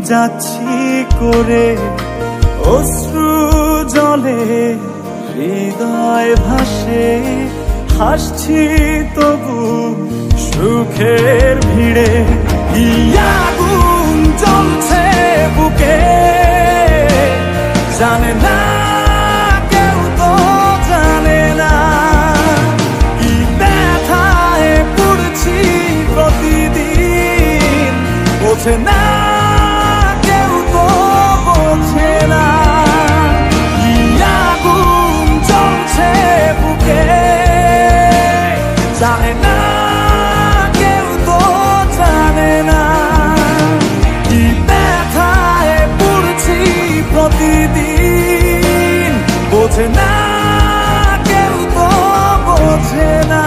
যাচ্ছি করে অশ্রু জলে হৃদয় ভাসে, হাসছি তবু সুখের ভিড়ে। আগুন জ্বলছে বুকে, জানে না কেউ, তো জানে না কি ব্যথায় পড়ছি প্রতিদিন। বোঝে না কেউ, তো বোঝে না কি আগুন জ্বলছে বুকে, জানে না কেউ, তো জানে না কি ব্যথায় পড়ছি প্রতিদিন। বোঝে না কেউ, তো বোঝে না।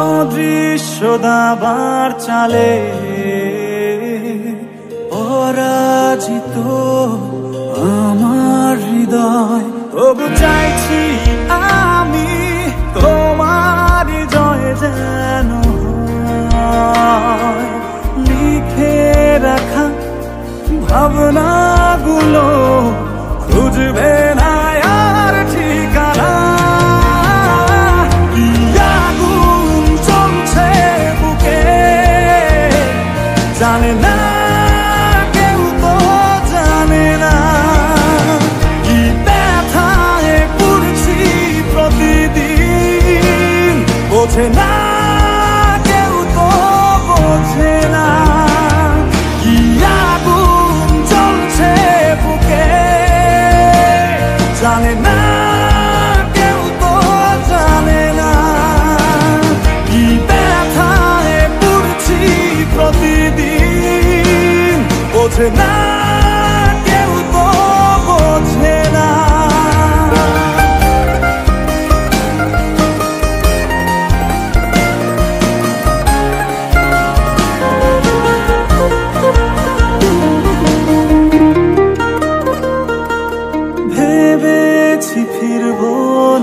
অদৃশ্য দাবার চালে পরাজিত আমার হৃদয়, তবু চাইছি আমি তোমার জয় যেন হয়। লিখে রাখা ভাবনাগুলো খুঁজবে না আর ঠিকানা। জানে না কেউ, তো জানে না কি ব্যথায় পড়ছি প্রতিদিন। বোঝে না কেউ, তো বোঝে না কি আগুন জ্বলছে বুকে, জানে না কেউ, তো জানে না কি ব্যথায় পড়ছি প্রতিদিন। বোঝে না কেউ, তো বোঝে না। ভেবেছি ফিরবো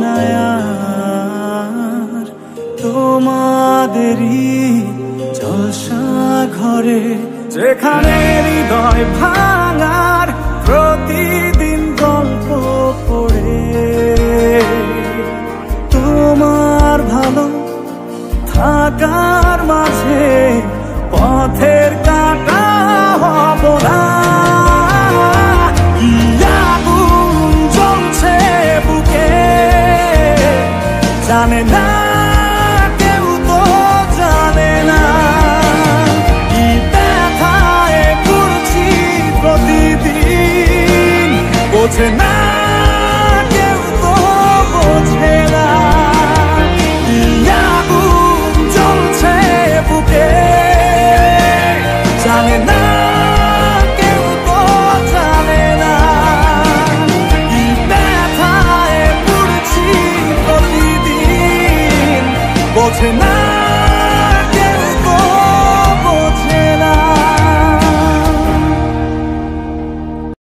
না আর তোমাদেরই জলসা ঘরে, যেখানে হৃদয় ভাঙার প্রতিদিন গল্প পড়ে। তোমার ভালো থাকার মাঝে পথের কাঁটা হব না। কি আগুন জ্বলছে বুকে, জানে না কেউ, তো জানে না কি ব্যথায় পড়ছি প্রতিদিন। বোঝে না কেউ, তো বোঝে না কি আগুন জ্বলছে বুকে, জানে না